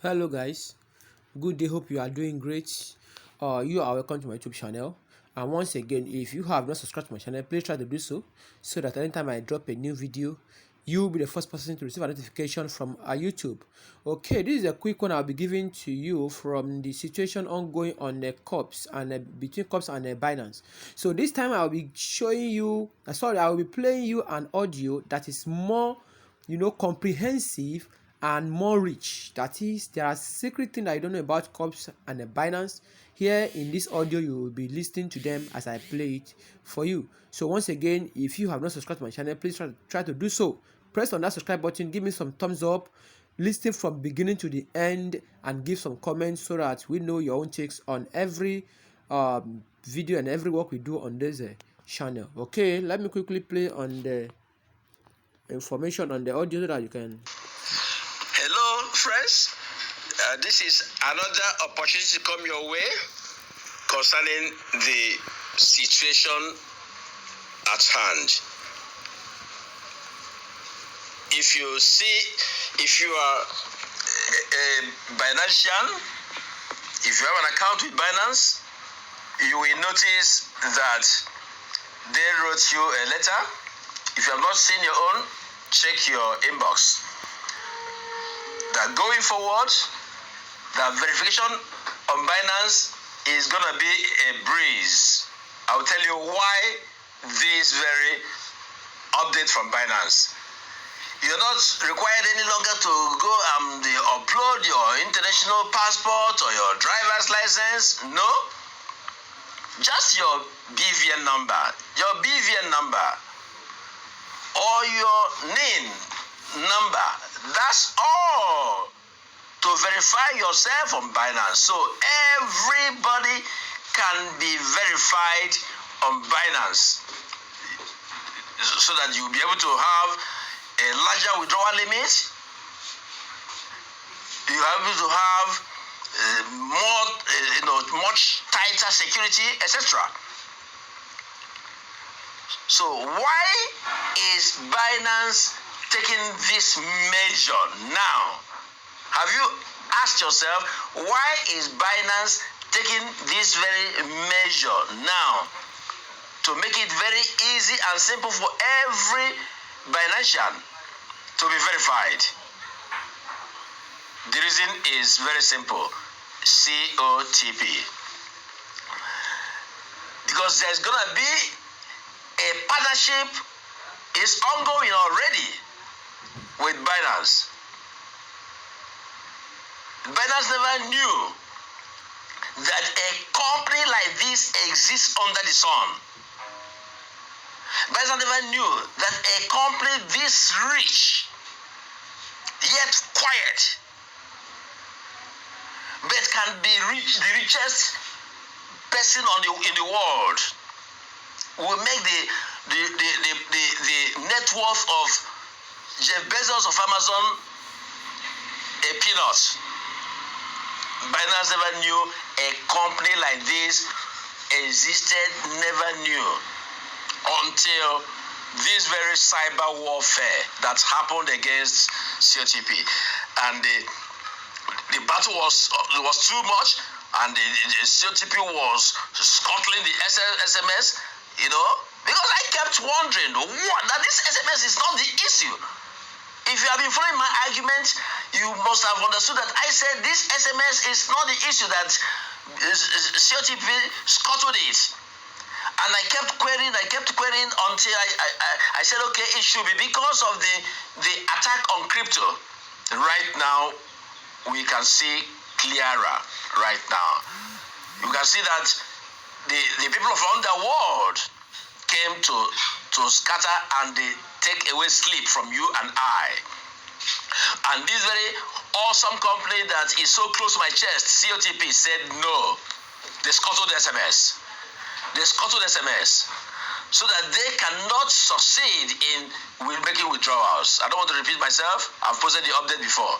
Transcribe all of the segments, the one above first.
Hello guys, good day. Hope you are doing great. You are welcome to my YouTube channel. And once again, if you have not subscribed to my channel, please try to do so that anytime I drop a new video, you will be the first person to receive a notification from YouTube. Okay, this is a quick one I'll be giving to you from the situation ongoing on the Cotps and between Cotps and Binance. So this time I'll be showing you, I will be playing you an audio that is more comprehensive and more rich. That is, there are secret things that you don't know about Cotps and Binance. Here in this audio, you will be listening to them as I play it for you. So once again, if you have not subscribed to my channel, please try to do so. Press on that subscribe button, give me some thumbs up, listen from beginning to the end, and give some comments so that we know your own takes on every video and every work we do on this channel. Okay, let me quickly play on the information on the audio so that you can. Hello friends, this is another opportunity to come your way concerning the situation at hand. If you are a Binancean, if you have an account with Binance, you will notice that they wrote you a letter. If you have not seen your own, check your inbox. That going forward, the verification on Binance is going to be a breeze. I will tell you why this very update from Binance. You're not required any longer to go and upload your international passport or your driver's license. No. Just your BVN number. Your BVN number or your name number. That's all to verify yourself on Binance. So everybody can be verified on Binance so that you'll be able to have a larger withdrawal limit. You are able to have much tighter security, etc. So why is Binance taking this measure now? Have you asked yourself, why is Binance taking this very measure now? To make it very easy and simple for every Binancean to be verified. The reason is very simple. COTP. Because there's going to be a partnership is ongoing already with Binance. Binance never knew that a company like this exists under the sun. Binance never knew that a company this rich, yet quiet, but can be the richest person in the world, will make the net worth of Jeff Bezos of Amazon a peanut. Binance never knew a company like this existed, never knew until this very cyber warfare that happened against COTP. And the battle was too much, and the COTP was scuttling the SMS, because I kept wondering that this SMS is not the issue. If you have been following my argument, you must have understood that I said this SMS is not the issue, that COTP scuttled it. And I kept querying until I said, okay, it should be because of the attack on crypto. Right now, we can see clearer right now. You can see that the people of underworld came to scatter and they take away sleep from you and I. And this very awesome company that is so close to my chest, COTP, said no. They scuttled the SMS. They scuttled SMS so that they cannot succeed in making withdrawals. I don't want to repeat myself. I've posted the update before.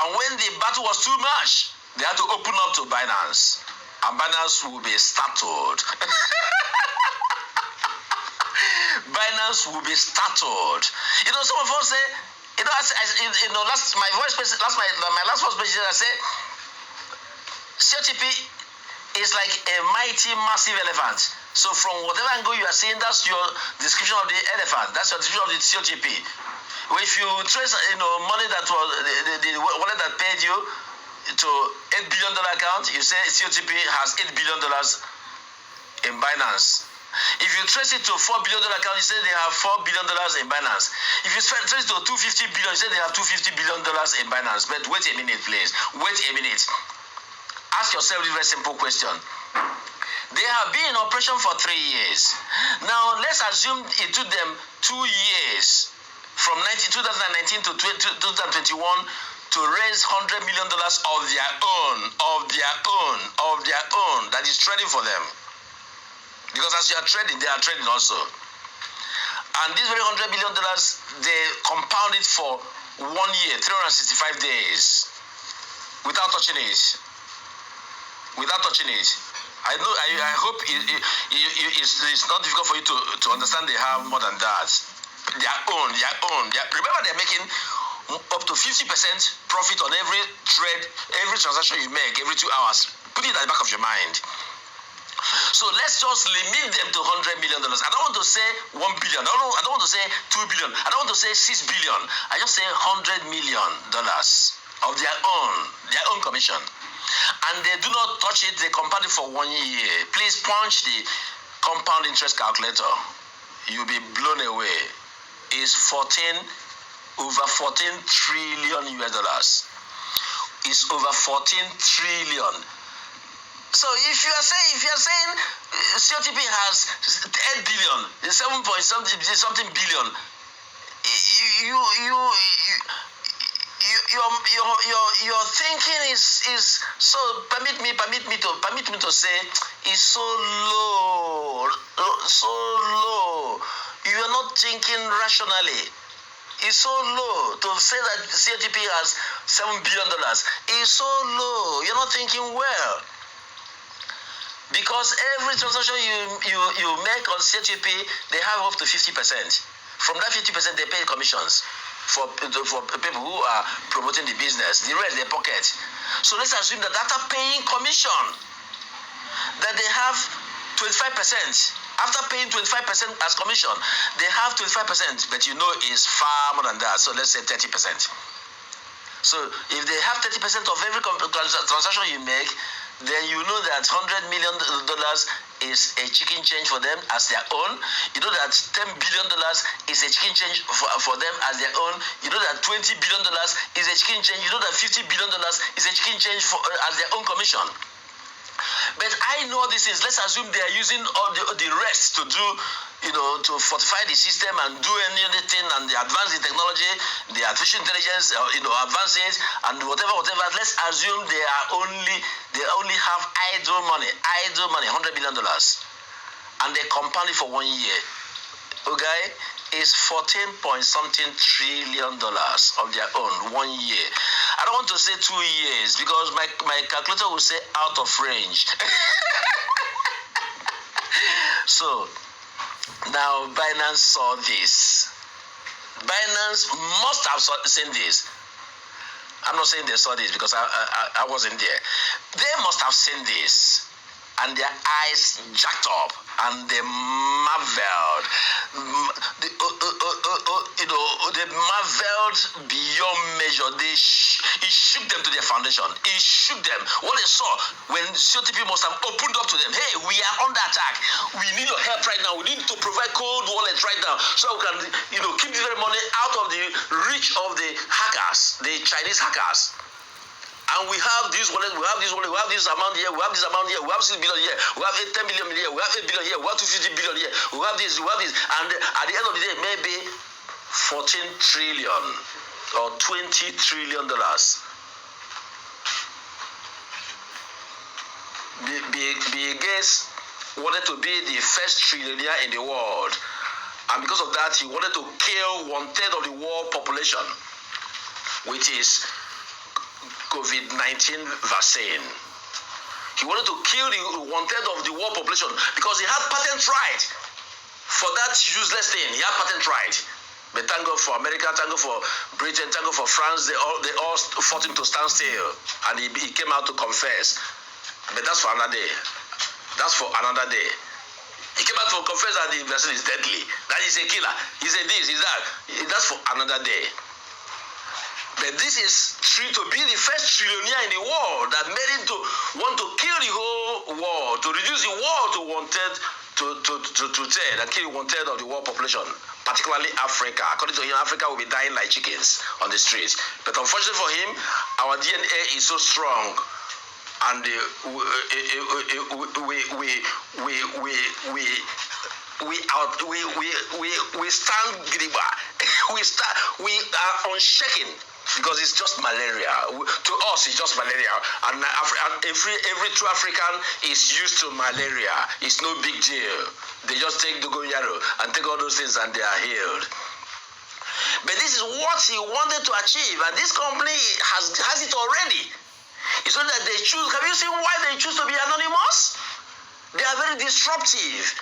And when the battle was too much, they had to open up to Binance. And Binance will be startled. Binance will be startled. Some of us say, You know, my last first message I said, COTP is like a mighty, massive elephant. So from whatever angle you are seeing, that's your description of the elephant. That's your description of the COTP. If you trace, money that was the wallet that paid you to $8 billion account, you say COTP has $8 billion in Binance. If you trace it to $4 billion account, you say they have $4 billion in Binance. If you trace it to $250 billion, you say they have $250 billion in Binance. But wait a minute, please. Wait a minute. Ask yourself this very simple question. They have been in operation for 3 years. Now, let's assume it took them 2 years from 2019 to 2021 to raise $100 million of their own that is trading for them. Because as you are trading, they are trading also. And this very $100 million, they compound it for 1 year, 365 days, without touching it. I hope it's not difficult for you to understand they have more than that. Their own. Remember, they're making up to 50% profit on every trade, every transaction you make every 2 hours. Put it at the back of your mind. So let's just limit them to $100 million. I don't want to say $1 billion. I don't want to say $2 billion. I don't want to say $6 billion. I just say $100 million of their own commission. And they do not touch it. They compound it for 1 year. Please punch the compound interest calculator. You'll be blown away. It's over 14 trillion US dollars. It's over 14 trillion. So if you are saying COTP has 8 billion, 7 point something billion, your thinking is so permit me to say is so low. You are not thinking rationally. It's so low to say that COTP has $7 billion. It's so low. You're not thinking well. Because every transaction you make on COTP, they have up to 50%. From that 50%, they pay commissions for people who are promoting the business. The rest, they pocket. So let's assume that after paying commission, that they have 25%. After paying 25% as commission, they have 25%, but it's far more than that. So let's say 30%. So if they have 30% of every transaction you make, then you know that $100 million is a chicken change for them as their own. You know that $10 billion is a chicken change for them as their own. You know that $20 billion is a chicken change. You know that $50 billion is a chicken change as their own commission. But I know this is, let's assume they are using all the rest to do, to fortify the system and do anything, and they advance the technology, the artificial intelligence, advances, and whatever. Let's assume they only have idle money, $100 million, and they compound it for 1 year. Okay, is 14 point something trillion dollars of their own 1 year. I don't want to say 2 years because my calculator will say out of range. So now Binance saw this. Binance must have seen this. I'm not saying they saw this because I wasn't there. They must have seen this. And their eyes jacked up, and they marveled. They marveled beyond measure. It shook them to their foundation. It shook them. What they saw when COTP must have opened up to them. Hey, we are under attack. We need your help right now. We need to provide cold wallet right now, so we can, keep this very money out of the reach of the hackers, the Chinese hackers. And we have this wallet, we have this amount here, we have this amount here, we have 6 billion here, we have 10 billion here, we have 8 billion here, we have 250 billion here, we have this, and at the end of the day, maybe 14 trillion or $20 trillion. Bill Gates wanted to be the first trillionaire in the world, and because of that, he wanted to kill 1/3 of the world population, which is COVID-19 vaccine. He wanted to kill the 1/3 of the world population because he had patent right for that useless thing. He had patent right. But thank God for America, thank God for Britain, thank God for France. They all fought him to stand still, and he came out to confess. But that's for another day. That's for another day. He came out to confess that the vaccine is deadly. That is a killer. He said this, is that. That's for another day. But this is to be the first trillionaire in the world that made him to want to kill the whole world, to reduce the world to one-third, and kill 1/3 of the world population, particularly Africa. According to him, Africa will be dying like chickens on the streets. But unfortunately for him, our DNA is so strong, and we stand gidigba. We are unshaken. Because it's just malaria. To us, it's just malaria. And every true African is used to malaria. It's no big deal. They just take Dogoyaro and take all those things and they are healed. But this is what he wanted to achieve. And this company has it already. It's not that they choose. Have you seen why they choose to be anonymous? They are very disruptive.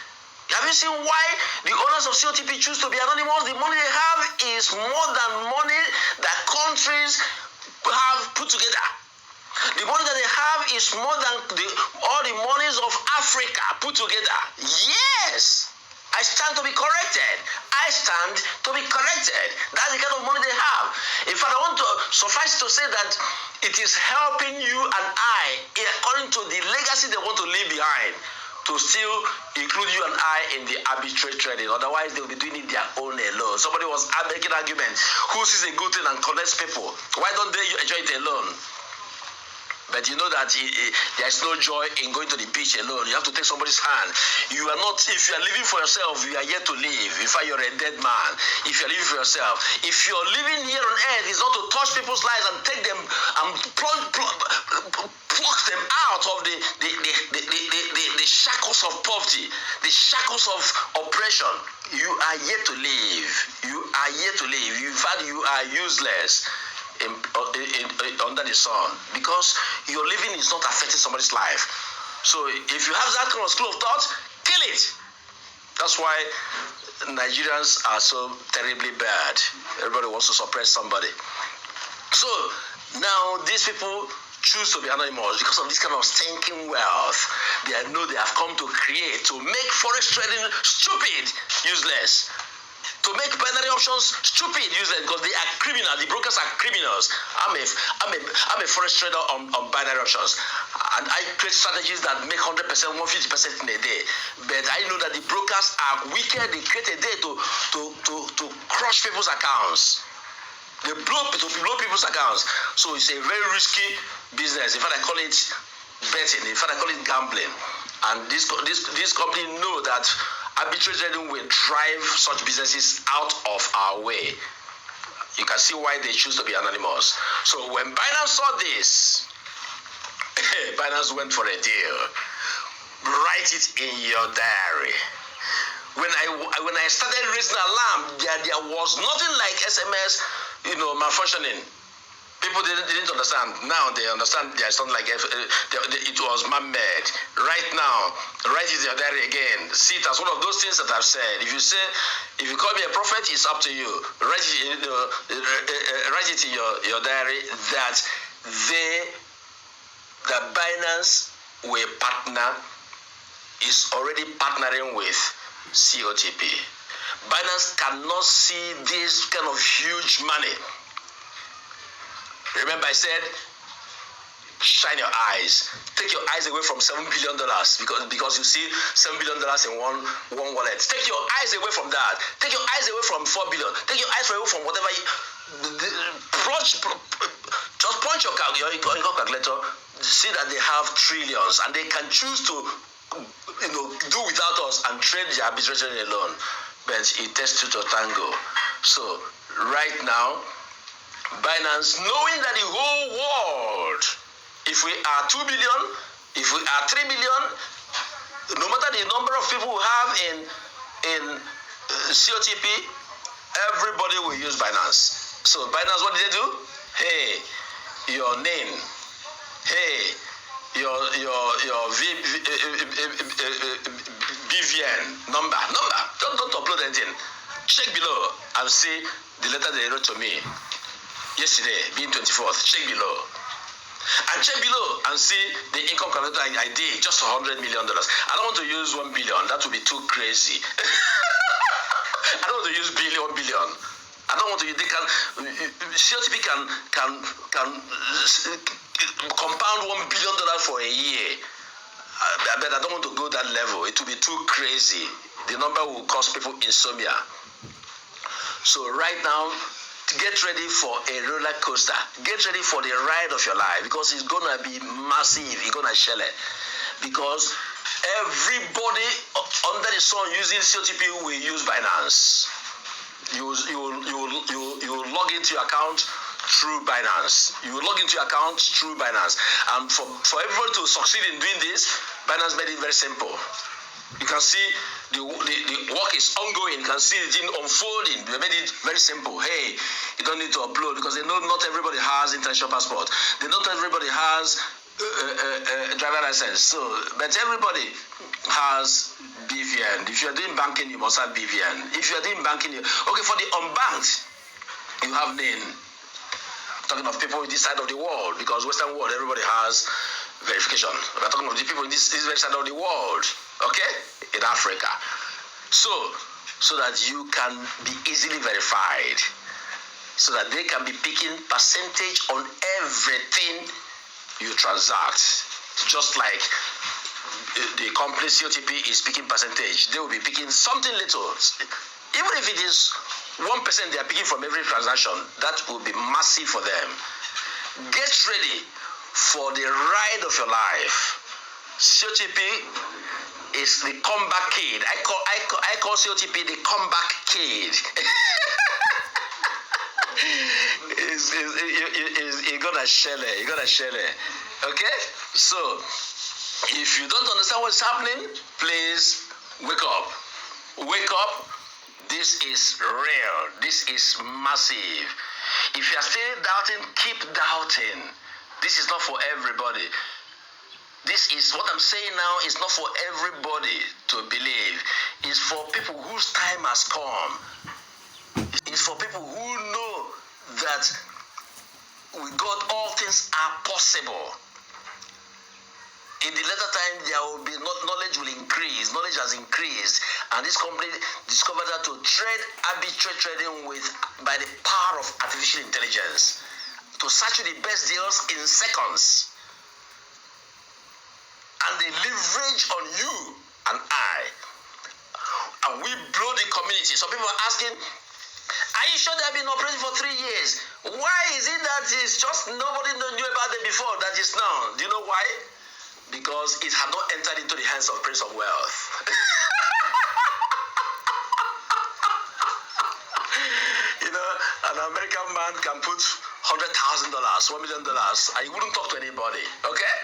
Have you seen why the owners of Cotp choose to be anonymous? The money they have is more than money that countries have put together. The money that they have is more than all the monies of Africa put together. Yes, I stand to be corrected. That's the kind of money they have. In fact, I want to suffice to say that it is helping you and I, according to the legacy they want to leave behind, to still include you and I in the arbitrary trading. Otherwise, they will be doing it their own alone. Somebody was making an argument. Who sees a good thing and connects people? Why don't they enjoy it alone? But you know that there's no joy in going to the beach alone. You have to take somebody's hand. You are not, if you are living for yourself, you are yet to live. In fact, you're a dead man. If you're living for yourself, if you're living here on earth, it's not to touch people's lives and take them and pluck them out of the shackles of poverty, the shackles of oppression. You are yet to live. In fact, you are useless under the sun, because your living is not affecting somebody's life. So if you have that kind of school of thought, kill it. That's why Nigerians are so terribly bad. Everybody wants to suppress somebody. So now these people choose to be anonymous because of this kind of stinking wealth they know they have come to create, to make forex trading stupid, useless. To make binary options stupid, useless, because they are criminal. The brokers are criminals. I'm a forex trader on binary options, and I create strategies that make 100%, 150% in a day. But I know that the brokers are wicked. They create a day to crush people's accounts. They blow people's accounts. So it's a very risky business. In fact, I call it betting. In fact, I call it gambling. And this company know that arbitrary trading will drive such businesses out of our way. You can see why they choose to be anonymous. So when Binance saw this, Binance went for a deal. Write it in your diary. When I started raising alarm, there was nothing like SMS, malfunctioning. People didn't understand. Now they understand. There's something like it was man-made. Right now, write it in your diary again. See it as one of those things that I've said. If you call me a prophet, it's up to you. Write it in your diary that the Binance will partner is already partnering with Cotp. Binance cannot see this kind of huge money. Remember I said, shine your eyes. Take your eyes away from $7 billion because you see $7 billion in one wallet. Take your eyes away from that. Take your eyes away from $4 billion. Take your eyes away from whatever. Just punch your income calculator. See that they have trillions and they can choose to do without us and trade their arbitration alone. But it takes two to tango. So right now, Binance, knowing that the whole world, if we are 2 billion, if we are 3 billion, no matter the number of people we have in Cotp, everybody will use Binance. So Binance, what did they do? Hey, your name. Hey, your BVN number. Don't upload anything. Check below and see the letter they wrote to me yesterday, being 24th. Check below. And check below and see the income calculator I did, just $100 million. I don't want to use 1 billion. That would be too crazy. I don't want to use billion. I don't want to. They can. COTP can compound $1 billion for a year. But I don't want to go that level. It will be too crazy. The number will cause people insomnia. So right now, get ready for a roller coaster. Get ready for the ride of your life, because it's gonna be massive. It's gonna shell it. Because everybody under the sun using COTP will use Binance. You will log into your account through Binance. You will log into your account through Binance. And for everybody to succeed in doing this, Binance made it very simple. You can see the work is ongoing. You can see the thing unfolding. They made it very simple. Hey, you don't need to upload, because they know not everybody has international passport. They know not everybody has a driver license. So, but everybody has BVN. If you are doing banking, you must have BVN. If you are doing banking, okay, for the unbanked, you have NIN. Talking of people in this side of the world, because Western world, everybody has verification. We're talking of the people in this very side of the world, okay, in Africa. So that you can be easily verified, so that they can be picking percentage on everything you transact. Just like the company COTP is picking percentage, they will be picking something little. Even if it is 1% they are picking from every transaction, that will be massive for them. Get ready for the ride of your life. COTP is the comeback kid. I call COTP the comeback kid. You're gonna shell it. You're gonna shell it. Okay? So, if you don't understand what's happening, please wake up. Wake up. This is real. This is massive. If you are still doubting, keep doubting. This is not for everybody. This is what I'm saying now is not for everybody to believe. It's for people whose time has come. It's for people who know that with God all things are possible. In the later time, there will be knowledge will increase. Knowledge has increased, and this company discovered that to trade arbitrary trading by the power of artificial intelligence, to search the best deals in seconds, and they leverage on you and I, and we blow the community. Some people are asking, are you sure they have been operating for 3 years? Why is it that it's just nobody knew about them before, that is now? Do you know why? Because it had not entered into the hands of Prince of Wealth. You know, an American man can put $100,000, $1 million, and he wouldn't talk to anybody. Okay?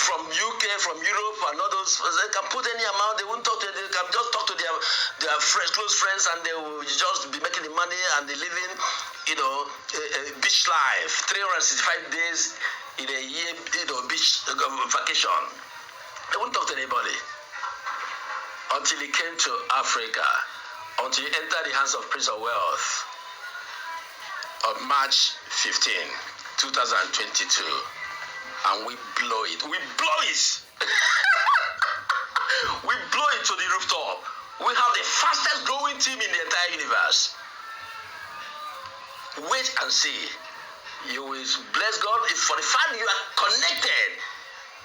From UK, from Europe, and all those, they can put any amount. They won't talk to. They can just talk to their friends, close friends, and they will just be making the money and they living, you know, a beach life, 365 days in a year, you know, beach vacation. They wouldn't talk to anybody until he came to Africa, until he entered the hands of Prince of Wealth on March 15, 2022. And we blow it. We blow it. We blow it to the rooftop. We have the fastest growing team in the entire universe. Wait and see. You will bless God for the fact you are connected,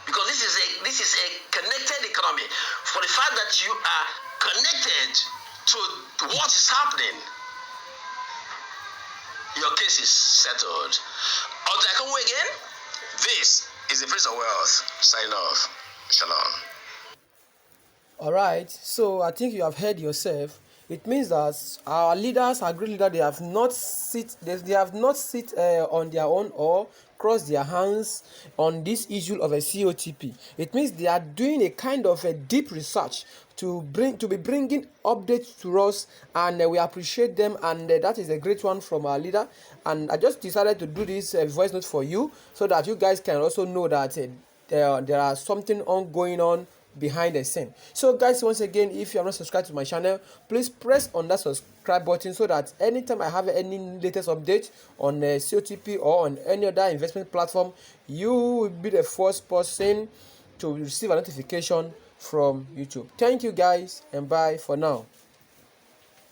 because this is a connected economy. For the fact that you are connected to what is happening, your case is settled. Until I come again, this is the Prince of Wealth. Sign off. Shalom. Alright, so I think you have heard yourself. It means that our leaders, our great leaders, they have not sit on their own or cross their hands on this issue of a COTP. It means they are doing a kind of a deep research to be bringing updates to us, and we appreciate them, and that is a great one from our leader. And I just decided to do this voice note for you so that you guys can also know that there are something going on behind the scene. So guys, once again, if you are not subscribed to my channel, please press on that subscribe button so that anytime I have any latest update on COTP or on any other investment platform, you will be the first person to receive a notification from YouTube. Thank you guys, and bye for now.